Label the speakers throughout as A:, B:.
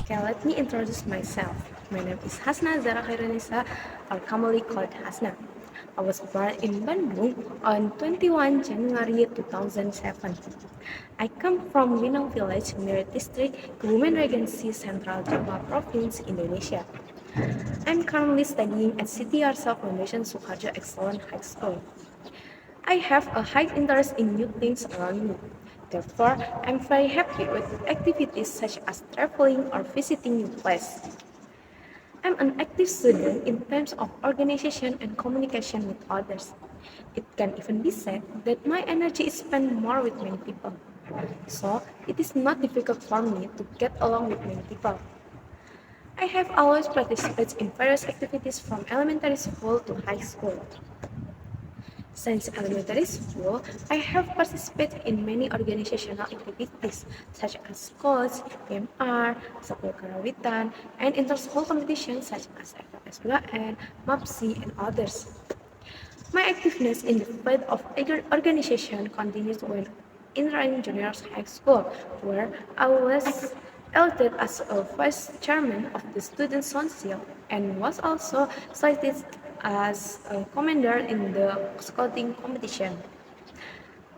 A: Okay, let me introduce myself. My name is Hasna Zara Khairunisa, or commonly called Hasna. I was born in Bandung on 21 January 2007. I come from Winong Village, Miri District, Kebumen Regency, Central Java Province, Indonesia. I'm currently studying at City Arsa Foundation Sukarjo Excellent High School. I have a high interest in new things around me. Therefore, I'm very happy with activities such as traveling or visiting new places. I'm an active student in terms of organization and communication with others. It can even be said that my energy is spent more with many people. So, it is not difficult for me to get along with many people. I have always participated in various activities from elementary school to high school. Since elementary school, I have participated in many organizational activities such as sports, PMR, Sapul Karawitan, and inter-school competitions such as FLS2N, MAPSI, and others. My activeness in the field of organization continues when entering junior high school, where I was elected as a vice chairman of the student council and was also selected as a commander in the scouting competition.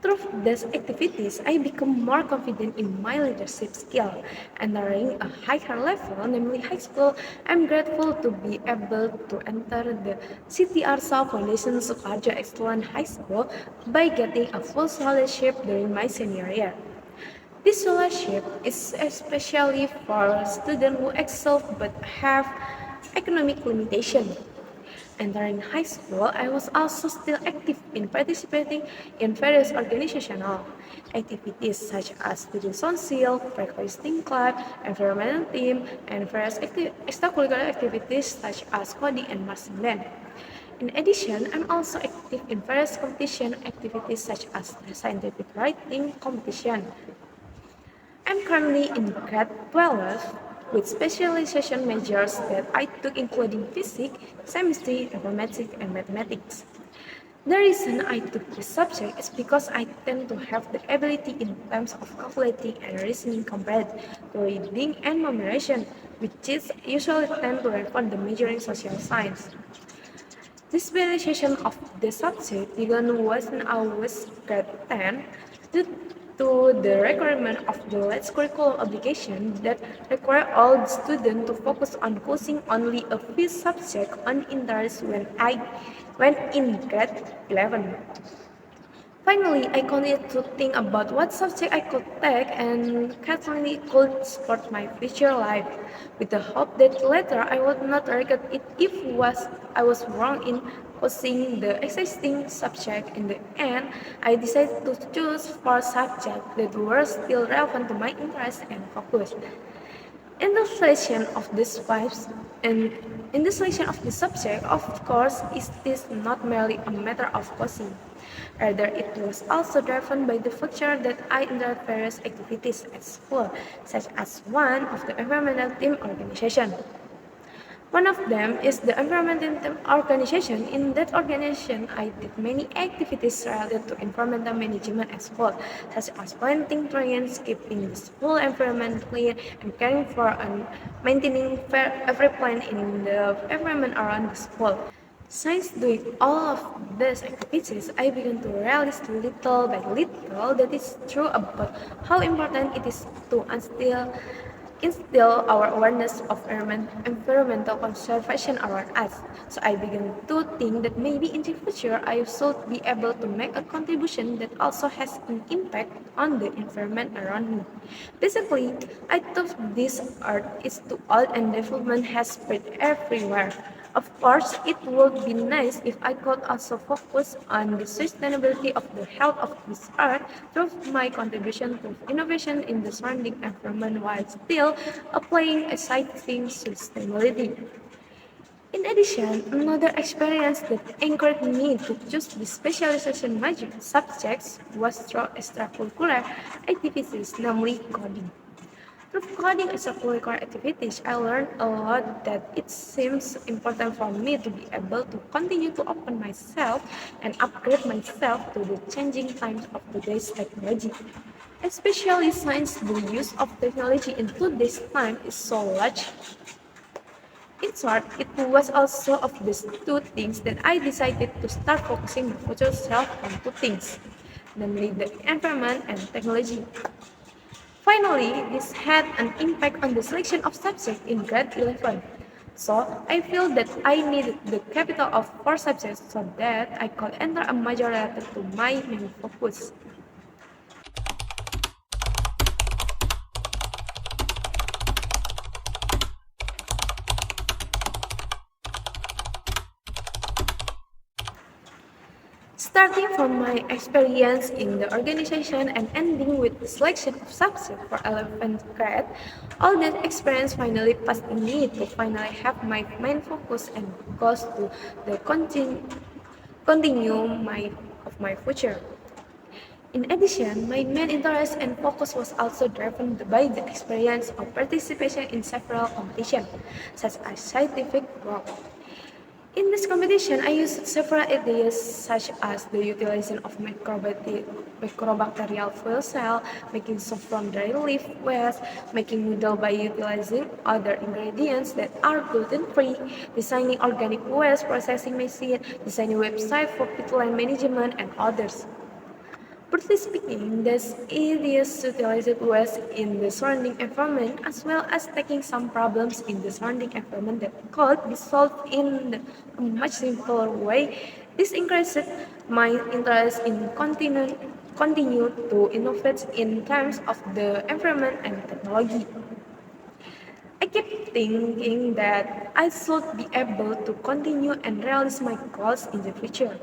A: Through these activities, I become more confident in my leadership skill. Entering a higher level, namely high school, I'm grateful to be able to enter the City Arsa Foundation Sukarjo Excellent High School by getting a full scholarship during my senior year. This scholarship is especially for students who excel but have economic limitation. Entering high school, I was also still active in participating in various organizational activities such as student council, breakfasting club, environmental team, and various extracurricular activities such as coding and marching band. In addition, I'm also active in various competition activities such as the scientific writing competition. I'm currently in grade 12 with specialization majors that I took including physics, chemistry, informatics, and mathematics. The reason I took this subject is because I tend to have the ability in terms of calculating and reasoning compared to reading and memorization, which is usually tend to refer the major in social science. This specialization of the subject began when I was grade 10 due to the requirement of the last curriculum obligation that require all students to focus on choosing only a few subjects on interest when I went in grade 11. Finally, I continued to think about what subject I could take and Kathleen could support my future life, with the hope that later I would not regret it if I was wrong in choosing the existing subject. In the end, I decided to choose four subjects that were still relevant to my interest and focus. In the selection of these vibes and in the selection of the subject, of course, is this not merely a matter of choosing. Rather, it was also driven by the factor that I enjoyed various activities at school, such as one of the environmental team organization. One of them is the environmental team organization. In that organization, I did many activities related to environmental management at school, such as planting trees, keeping the school environment clean, and caring for and maintaining every plant in the environment around the school. Since doing all of these activities, I began to realize little by little that it's true about how important it is to instill our awareness of environmental conservation around us. So I began to think that maybe in the future I should be able to make a contribution that also has an impact on the environment around me. Basically, I thought this earth is too old and development has spread everywhere. Of course, it would be nice if I could also focus on the sustainability of the health of this earth through my contribution to innovation in the surrounding environment while still applying exciting sustainability. In addition, another experience that anchored me to choose the specialization major subjects was through extracurricular activities, namely coding. Through coding extracurricular activities, I learned a lot that it seems important for me to be able to continue to open myself and upgrade myself to the changing times of today's technology. Especially since the use of technology in today's time is so large. In short, it was also of these two things that I decided to start focusing my future self on two things, namely the environment and technology. Finally, this had an impact on the selection of subjects in grade 11. So, I feel that I needed the capital of four subjects so that I could enter a major related to my main focus. Starting from my experience in the organization and ending with the selection of subjects for 11th grade, all that experience finally passed me to finally have my main focus and goals to the continue my future. In addition, my main interest and focus was also driven by the experience of participation in several competitions, such as scientific work. In this competition, I used several ideas such as the utilization of microbacterial fuel cell, making soap from dry leaf waste, making noodle by utilizing other ingredients that are gluten-free, designing organic waste processing machine, designing website for peatland management, and others. Broadly speaking, this is utilized waste in the surrounding environment as well as taking some problems in the surrounding environment that could be solved in a much simpler way. This increased my interest in continue to innovate in terms of the environment and technology. I kept thinking that I should be able to continue and realize my goals in the future.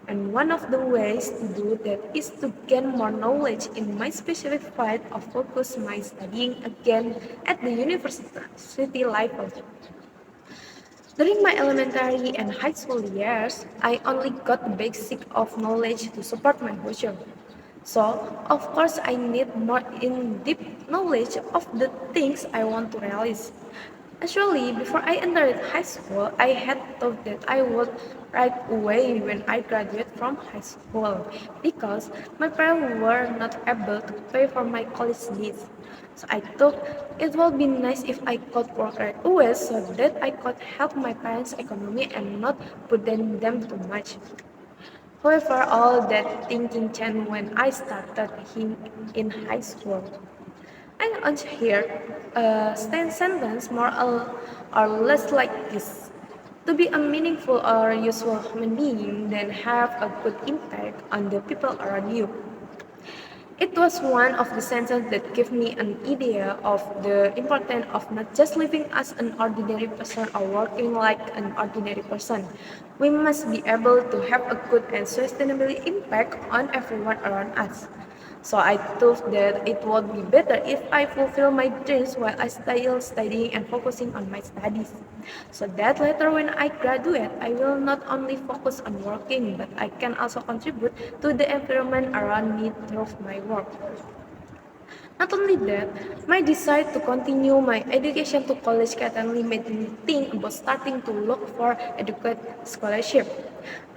A: And one of the ways to do that is to gain more knowledge in my specific field of focus my studying again at the university level. During my elementary and high school years, I only got the basic of knowledge to support my future. So, of course, I need more in-depth knowledge of the things I want to realize. Actually, before I entered high school, I had thought that I would right away when I graduate from high school because my parents were not able to pay for my college needs. So I thought it would be nice if I could work right away so that I could help my parents' economy and not burden them too much. However, all that thinking changed when I started in high school. I want to hear a sentence more or less like this. To be a meaningful or useful human being, then have a good impact on the people around you. It was one of the sentences that gave me an idea of the importance of not just living as an ordinary person or working like an ordinary person. We must be able to have a good and sustainable impact on everyone around us. So I thought that it would be better if I fulfill my dreams while I still studying and focusing on my studies. So that later when I graduate, I will not only focus on working, but I can also contribute to the environment around me through my work. Not only that, my desire to continue my education to college certainly made me think about starting to look for adequate scholarship.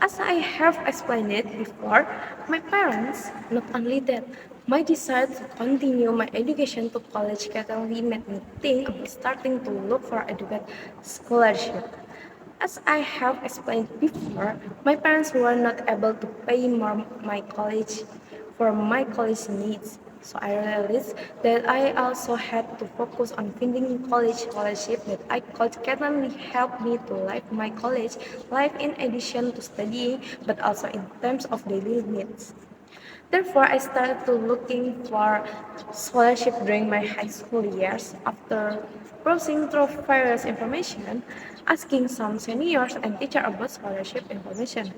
A: As I have explained it before, my parents, not only that, my desire to continue my education to college certainly made me think about starting to look for adequate scholarship. As I have explained before, my parents were not able to pay more my college for my college needs. So I realized that I also had to focus on finding college scholarship that I could certainly help me to live my college life in addition to studying, but also in terms of daily needs. Therefore, I started to looking for scholarship during my high school years after browsing through various information, asking some seniors and teachers about scholarship information.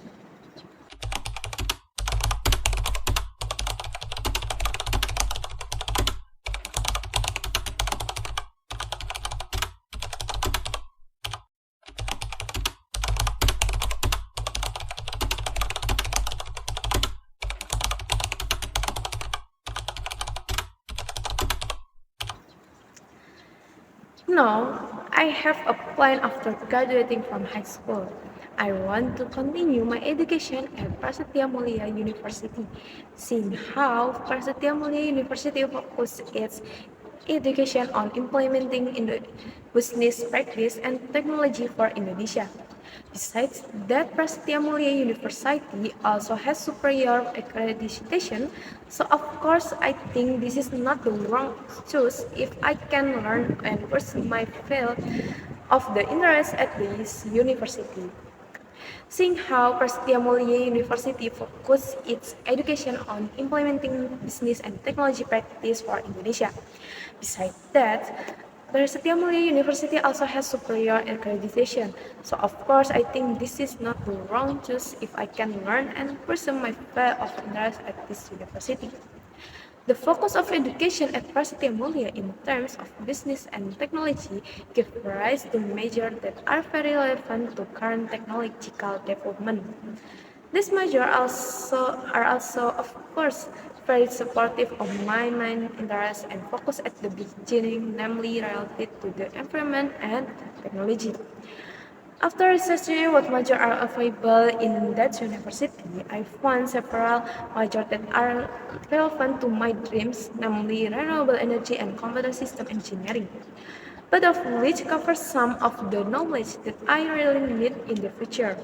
A: Now, I have a plan after graduating from high school. I want to continue my education at Prasetya Mulia University, seeing how Prasetya Mulia University focuses its education on implementing in the business practice and technology for Indonesia. Besides that, Prasetya Mulia University also has superior accreditation, so of course I think this is not the wrong choice if I can learn and pursue my field of the interest at this university. Seeing how Prasetya Mulia University focuses its education on implementing business and technology practice for Indonesia. Besides that, Prasetya Mulia University also has superior accreditation. So of course, I think this is not the wrong choice if I can learn and pursue my field of interest at this university. The focus of education at Prasetya Mulia in terms of business and technology give rise to measures that are very relevant to current technological development. These measures are also of course very supportive of my main interest and focus at the beginning, namely related to the environment and technology. After researching what majors are available in that university, I found several majors that are relevant to my dreams, namely renewable energy and computer system engineering, but of which covers some of the knowledge that I really need in the future.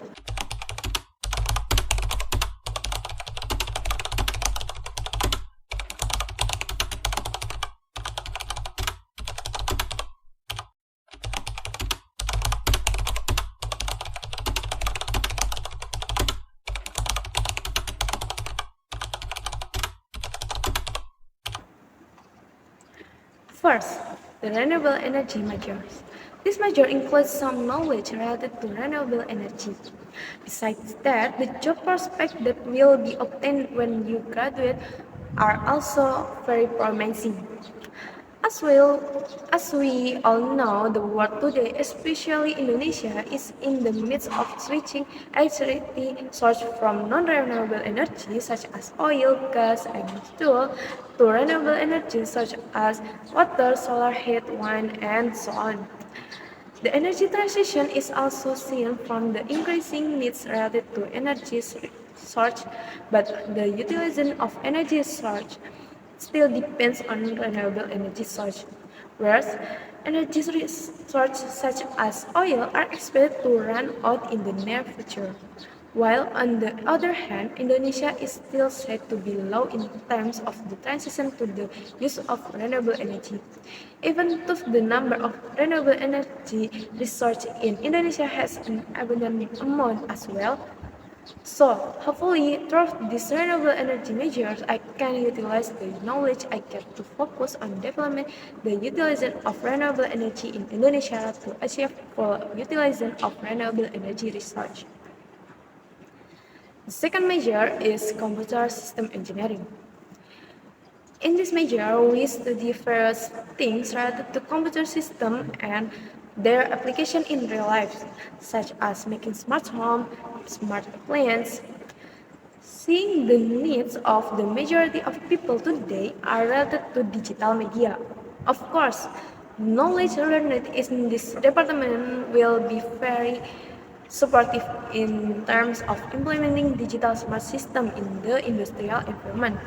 A: First, the renewable energy measures. This measure includes some knowledge related to renewable energy. Besides that, the job prospects that will be obtained when you graduate are also very promising. As well as we all know, the world today, especially Indonesia, is in the midst of switching electricity source from non-renewable energy such as oil, gas, and fuel to renewable energy such as water, solar heat, wind, and so on. The energy transition is also seen from the increasing needs related to energy source, but the utilization of energy source still depends on renewable energy source, whereas energy sources such as oil are expected to run out in the near future. While on the other hand, Indonesia is still said to be low in terms of the transition to the use of renewable energy. Even though the number of renewable energy resources in Indonesia has an abundant amount as well, so, hopefully, through these renewable energy measures, I can utilize the knowledge I get to focus on development the utilization of renewable energy in Indonesia to achieve full utilization of renewable energy research. The second measure is computer system engineering. In this major, we study various things related to computer system and their application in real life, such as making smart home, smart appliances. Seeing the needs of the majority of people today are related to digital media. Of course, knowledge learned in this department will be very supportive in terms of implementing digital smart system in the industrial environment.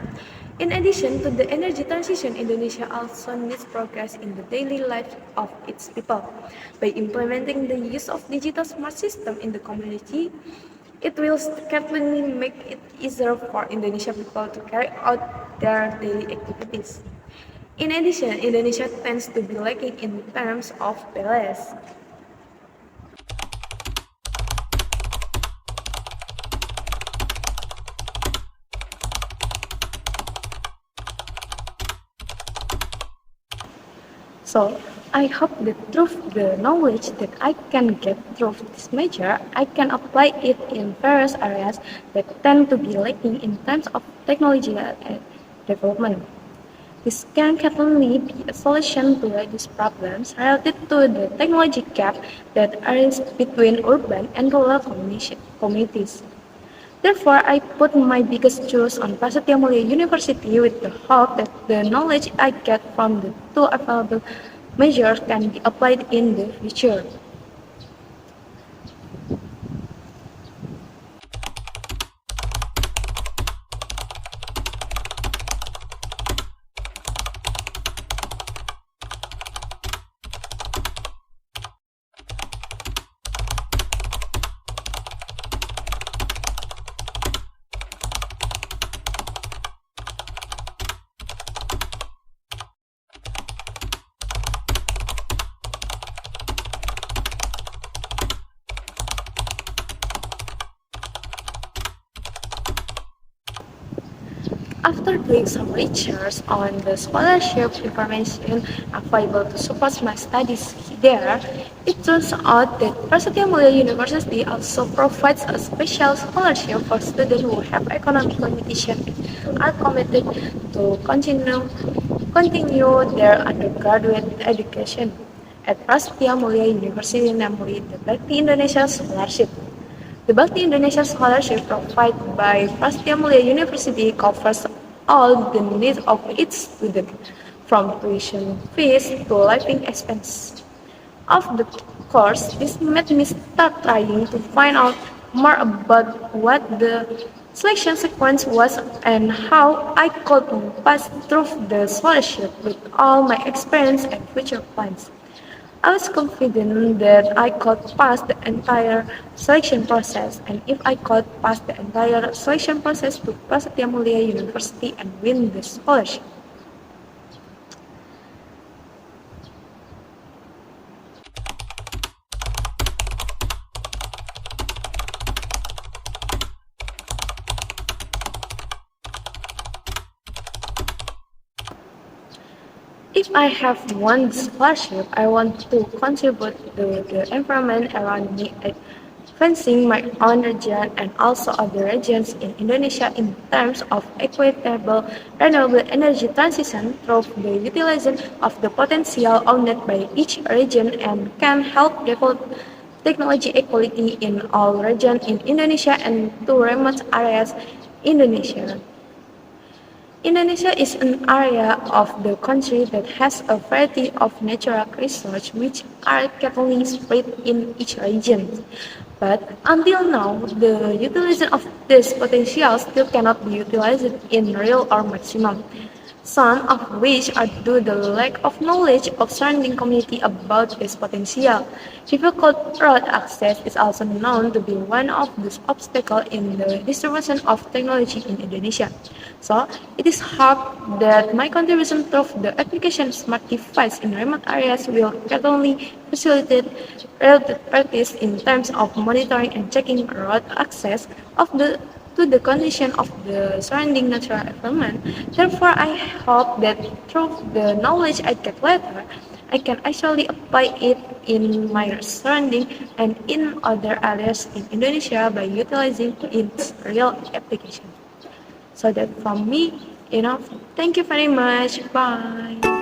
A: In addition to the energy transition, Indonesia also needs progress in the daily life of its people. By implementing the use of digital smart system in the community, it will certainly make it easier for Indonesian people to carry out their daily activities. In addition, Indonesia tends to be lacking in terms of balance. So I hope that through the knowledge that I can get through this major, I can apply it in various areas that tend to be lacking in terms of technology development. This can certainly be a solution to reduce problems related to the technology gap that arises between urban and rural communities. Therefore, I put my biggest choice on Prasetya Mulia University with the hope that the knowledge I get from the two available measures can be applied in the future. After doing some research on the scholarship information available to support my studies there, it turns out that Prasetya Mulia University also provides a special scholarship for students who have economic limitations and are committed to continue their undergraduate education at Prasetya Mulia University, namely the Bakti Indonesia Scholarship. The Bhakti Indonesia Scholarship provided by Prasetya Mulia University covers all the needs of its students, from tuition fees to living expenses. Of the course, this made me start trying to find out more about what the selection sequence was and how I could pass through the scholarship with all my experience and future plans. I was confident that I could pass the entire selection process, and if I could pass the entire selection process to Prasetya Mulia University and win the scholarship. If I have won the scholarship, I want to contribute to the environment around me, advancing my own region and also other regions in Indonesia in terms of equitable renewable energy transition through the utilization of the potential owned by each region and can help develop technology equality in all regions in Indonesia and to remote areas Indonesia. Indonesia is an area of the country that has a variety of natural resources which are carefully spread in each region. But until now, the utilization of this potential still cannot be utilized in real or maximum. Some of which are due to the lack of knowledge of surrounding community about this potential. Difficult road access is also known to be one of the obstacles in the distribution of technology in Indonesia. So, it is hoped that my contribution through the application of smart devices in remote areas will greatly facilitate related practice in terms of monitoring and checking road access of the to the condition of the surrounding natural environment. Therefore, I hope that through the knowledge I get later, I can actually apply it in my surrounding and in other areas in Indonesia by utilizing its real application. So that from me, enough. Thank you very much. Bye.